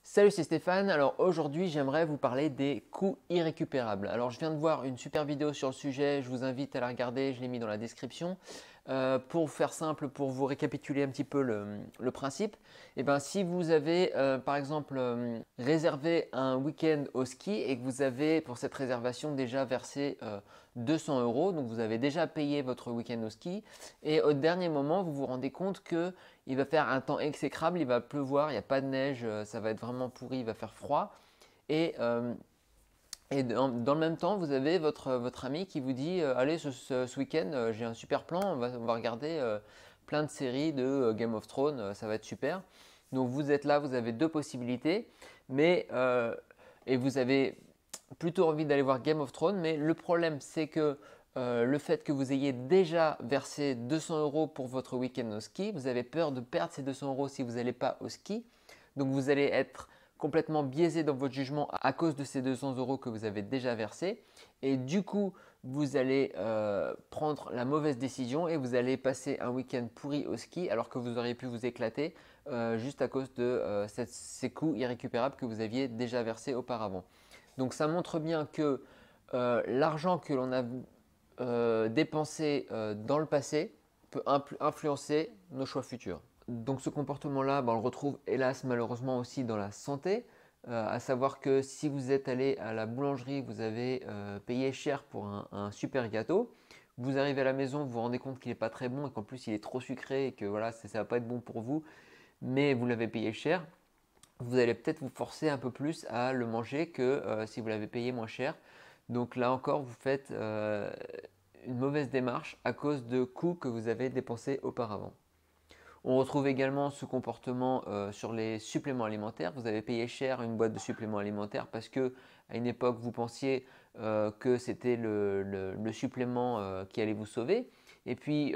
Salut, c'est Stéphane. Alors aujourd'hui, j'aimerais vous parler des coûts irrécupérables. Alors je viens de voir une super vidéo sur le sujet, je vous invite à la regarder, je l'ai mis dans la description. Pour faire simple, pour vous récapituler un petit peu le principe, et ben, si vous avez par exemple réservé un week-end au ski et que vous avez pour cette réservation déjà versé 200 euros, donc vous avez déjà payé votre week-end au ski et au dernier moment vous vous rendez compte que il va faire un temps exécrable, il va pleuvoir, il n'y a pas de neige, ça va être vraiment pourri, il va faire froid. Et, euh, et dans le même temps, vous avez votre ami qui vous dit allez, ce week-end, j'ai un super plan, on va regarder plein de séries de Game of Thrones, ça va être super. Donc vous êtes là, vous avez deux possibilités, mais et vous avez plutôt envie d'aller voir Game of Thrones, mais le problème c'est que le fait que vous ayez déjà versé 200 euros pour votre week-end au ski, vous avez peur de perdre ces 200 euros si vous n'allez pas au ski. Donc vous allez être complètement biaisé dans votre jugement à cause de ces 200 euros que vous avez déjà versés. Et du coup, vous allez prendre la mauvaise décision et vous allez passer un week-end pourri au ski alors que vous auriez pu vous éclater juste à cause de ces coûts irrécupérables que vous aviez déjà versés auparavant. Donc ça montre bien que l'argent que l'on a dépensé dans le passé peut influencer nos choix futurs. Donc ce comportement-là, on le retrouve hélas malheureusement aussi dans la santé, à savoir que si vous êtes allé à la boulangerie, vous avez payé cher pour un super gâteau, vous arrivez à la maison, vous vous rendez compte qu'il n'est pas très bon et qu'en plus il est trop sucré et que voilà, ça ne va pas être bon pour vous, mais vous l'avez payé cher, vous allez peut-être vous forcer un peu plus à le manger que si vous l'avez payé moins cher. Donc là encore, vous faites une mauvaise démarche à cause de coûts que vous avez dépensés auparavant. On retrouve également ce comportement sur les suppléments alimentaires. Vous avez payé cher une boîte de suppléments alimentaires parce que à une époque vous pensiez que c'était le supplément qui allait vous sauver. Et puis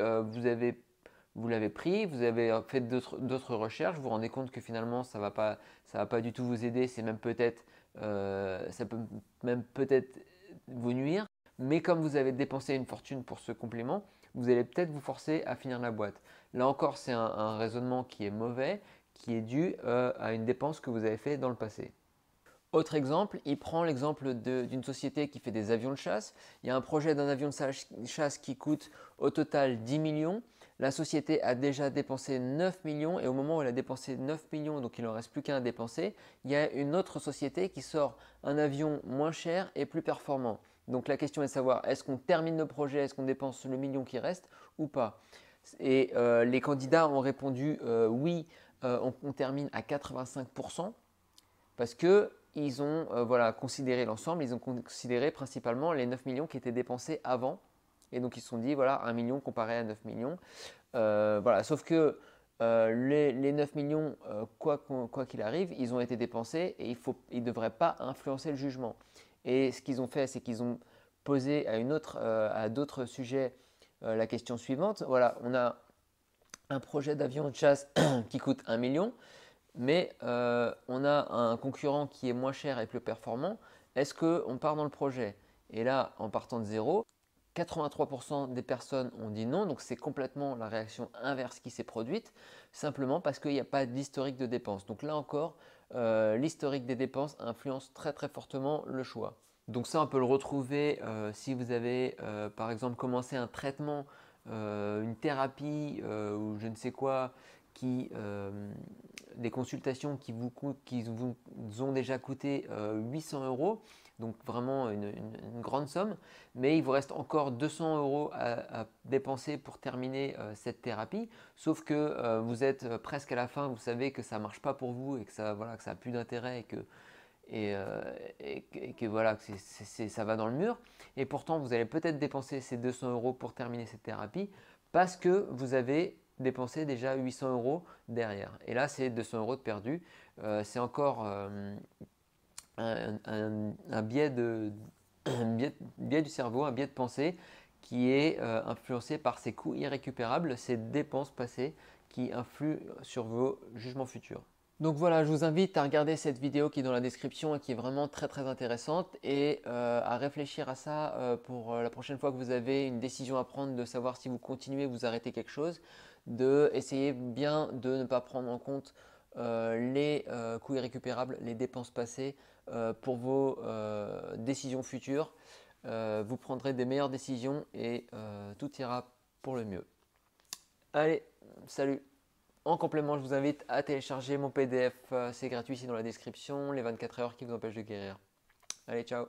vous l'avez pris, vous avez fait d'autres recherches, vous vous rendez compte que finalement ça va pas du tout vous aider, c'est même peut-être, ça peut même peut-être vous nuire. Mais comme vous avez dépensé une fortune pour ce complément, vous allez peut-être vous forcer à finir la boîte. Là encore, c'est un raisonnement qui est mauvais, qui est dû à une dépense que vous avez fait dans le passé. Autre exemple, il prend l'exemple d'une société qui fait des avions de chasse. Il y a un projet d'un avion de chasse qui coûte au total 10 millions. La société a déjà dépensé 9 millions et au moment où elle a dépensé 9 millions, donc il n'en reste plus qu'un à dépenser, il y a une autre société qui sort un avion moins cher et plus performant. Donc la question est de savoir est-ce qu'on termine le projet, est-ce qu'on dépense le million qui reste ou pas. Et les candidats ont répondu oui, on termine à 85% parce qu'ils ont voilà, considéré l'ensemble, ils ont considéré principalement les 9 millions qui étaient dépensés avant. Et donc ils se sont dit, voilà, 1 million comparé à 9 millions. Voilà, sauf que les 9 millions, quoi qu'il arrive, ils ont été dépensés et ils ne devraient pas influencer le jugement. Et ce qu'ils ont fait, c'est qu'ils ont posé à d'autres sujets la question suivante. Voilà, on a un projet d'avion de chasse qui coûte 1 million mais on a un concurrent qui est moins cher et plus performant, est-ce qu'on part dans le projet? Et là, en partant de zéro, 83% des personnes ont dit non, donc c'est complètement la réaction inverse qui s'est produite, simplement parce qu'il n'y a pas d'historique de dépenses. Donc là encore, l'historique des dépenses influence très très fortement le choix. Donc ça, on peut le retrouver si vous avez par exemple commencé un traitement, une thérapie ou je ne sais quoi, des consultations qui vous ont déjà coûté 800 euros, donc vraiment une grande somme, mais il vous reste encore 200 euros à dépenser pour terminer cette thérapie, sauf que vous êtes presque à la fin, vous savez que ça ne marche pas pour vous et que ça voilà, que ça n'a plus d'intérêt et que voilà, ça va dans le mur. Et pourtant, vous allez peut-être dépenser ces 200 euros pour terminer cette thérapie parce que vous avez dépensé déjà 800 euros derrière. Et là, c'est 200 euros de perdu. C'est encore un biais, biais du cerveau, un biais de pensée qui est influencé par ces coûts irrécupérables, ces dépenses passées qui influent sur vos jugements futurs. Donc voilà, je vous invite à regarder cette vidéo qui est dans la description et qui est vraiment très très intéressante et à réfléchir à ça pour la prochaine fois que vous avez une décision à prendre de savoir si vous continuez ou vous arrêtez quelque chose, de essayer bien de ne pas prendre en compte les coûts irrécupérables, les dépenses passées pour vos décisions futures. Vous prendrez des meilleures décisions et tout ira pour le mieux. Allez, salut! En complément, je vous invite à télécharger mon PDF, c'est gratuit ici dans la description, les 24 heures qui vous empêchent de guérir. Allez, ciao!